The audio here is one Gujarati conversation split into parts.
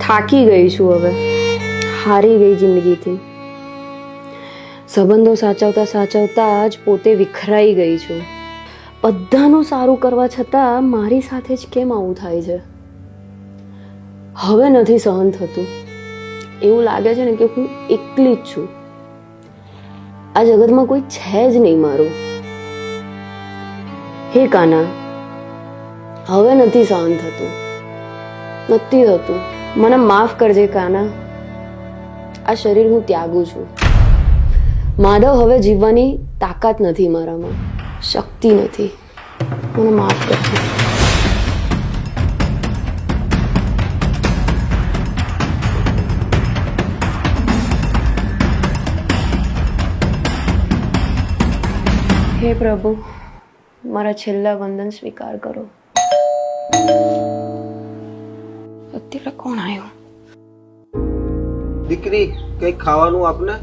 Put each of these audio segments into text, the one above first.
થાકી ગઈ છું હવે, હારી ગઈ જિંદગીથી. સંબંધો સાચવતા સાચવતા જ પોતે વિખરાઈ ગઈ છું. બધાનું સારું કરવા છતાં મારી સાથે જ કેમ આવું થાય છે? હવે નથી સહન થતું. એવું લાગે છે ને કે હું એકલી જ છું. આ જગતમાં કોઈ છે જ નહીં મારું. હે કાના, હવે નથી સહન થતું, નથી થતું. મને માફ કરજે કાના. આ શરીર હું ત્યાગું છું. માધવ, હવે જીવવાની તાકાત નથી મારામાં, શક્તિ નથી. મને માફ કરજે. હે પ્રભુ, મારા છેલ્લા વંદન સ્વીકાર કરો. અત્યારે કોણ આવ્યું? દીકરી, કઈક ખાવાનું આપને,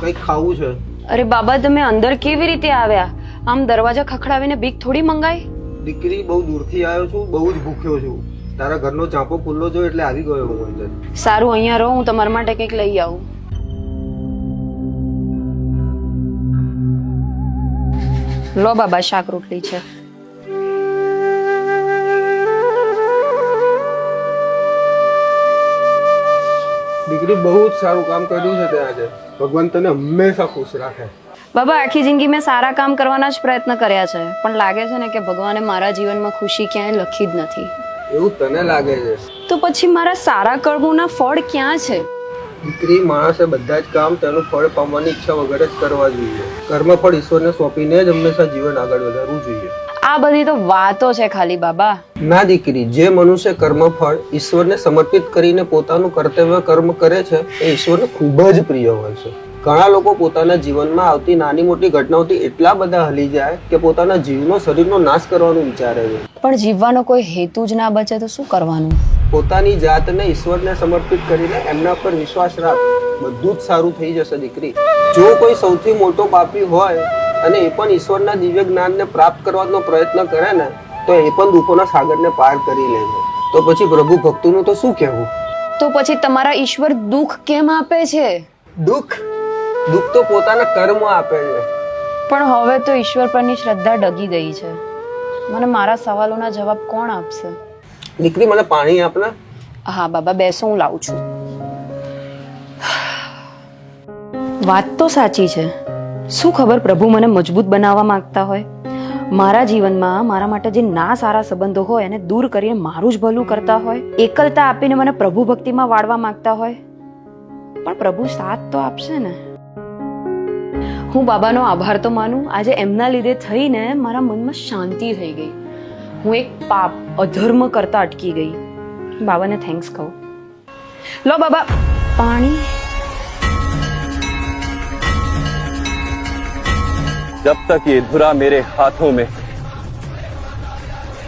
કઈક ખાવું છે. અરે બાબા, તમે અંદર કેવી રીતે આવ્યા? આમ દરવાજા ખખડાવીને ભીખ થોડી મંગાઈ? દીકરી, બહુ દૂરથી આવ્યો છું, બહુ જ ભૂખ્યો છું. તારા ઘરનો ચાંપો ખુલ્લો જો એટલે આવી ગયો હું અંદર. સારું, અહીંયા રહો, હું તમારા માટે કંઈક લઈ આવું. લો બાબા, શાક રોટલી છે. દીકરી, બહુ જ સારું કામ કર્યું છે તે આજે. ભગવાન તને હંમેશા ખુશ રાખે. બાબા, આખી જિંદગી મેં સારા કામ કરવાના જ પ્રયત્ન કર્યા છે, પણ લાગે છે ને કે ભગવાને મારા જીવનમાં ખુશી ક્યાંય લખી જ નથી. એવું તને લાગે છે? તો પછી મારા સારા કર્મોના ફળ ક્યાં છે? દીકરી, માણસે બધા જ કામ તેનું ફળ પામવાની ઈચ્છા વગર જ કરવા જોઈએ. કર્મ ફળ ઈશ્વરને સોંપીને જ હંમેશા જીવન આગળ વધારવું જોઈએ. આ બધી તો વાતો છે ખાલી બાબા. ના દીકરી, જે મનુષ્ય કર્મ ફળ ઈશ્વરને સમર્પિત કરીને પોતાનું કર્તવ્ય કર્મ કરે છે એ ઈશ્વરને ખૂબ જ પ્રિય હોય છે. ઘણા લોકો પોતાના જીવનમાં આવતી નાની મોટી ઘટનાઓથી એટલા બધા હલી જાય કે પોતાના જીવનો શરીરનો નાશ કરવાનું વિચારે છે. પણ જીવવાનો કોઈ હેતુ જ ના બચે તો શું કરવાનું? પોતાની જાતને ઈશ્વરને સમર્પિત કરીને એમના પર વિશ્વાસ રાખ, બધું જ સારું થઈ જશે દીકરી. જો કોઈ સૌથી મોટો પાપી હોય અને એ પણ ઈશ્વરના દિવ્ય જ્ઞાનને પ્રાપ્ત કરવાનો પ્રયત્ન કરે ને તો એ પણ દુઃખોના સાગરને પાર કરી લે છે. તો પછી પ્રભુ ભક્તોનું તો શું કહેવું? તો પછી તમારા ઈશ્વર દુઃખ કેમ આપે છે? દુઃખ તો પોતાના કર્મ આપે છે. પણ હવે તો ઈશ્વર પરની શ્રદ્ધા ડગી ગઈ છે. મને મારા સવાલોના જવાબ કોણ આપશે? દીકરી, મને પાણી આપને. હા બાબા, બેસો, હું લાવું છું. વાત તો સાચી છે. શું ખબર પ્રભુ મને મજબૂત બનાવવા માંગતા હોય? મારા જીવનમાં મારા માટે જે ના સારા સંબંધો હોય એને દૂર કરીને મારું જ ભલું કરતા હોય, એકલતા આપીને મને પ્રભુ ભક્તિમાં વાળવા માંગતા હોય. પણ પ્રભુ સાથ તો આપશે ને. હું બાબાનો આભાર તો માનું, આજે એમના લીધે થઈને મારા મનમાં શાંતિ થઈ ગઈ. હું એક પાપ અધર્મ કરતા અટકી ગઈ. બાબાને થેન્ક્સ કહું. લો બાબા, પાણી. जब तक ये धुरा मेरे हाथों में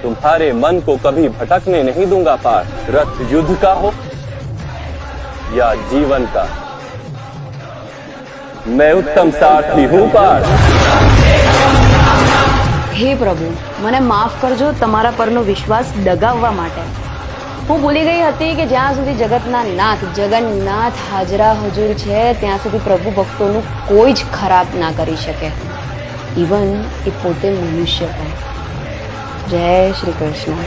तुम्हारे मन को कभी भटकने नहीं दूंगा पार. रथ युद्ध का हो या जीवन का, मैं उत्तम सारथी हूं पार. હે પ્રભુ, મને માફ કરજો તમારા પરનો વિશ્વાસ ડગાવવા માટે. હું ભૂલી ગઈ હતી કે જ્યાં સુધી જગતના નાથ જગન્નાથ હાજરા હજુર છે ત્યાં સુધી પ્રભુ ભક્તોનું કોઈ જ ખરાબ ના કરી શકે, ઇવન એ પોતે મનુષ્ય પણ. જય શ્રી કૃષ્ણ.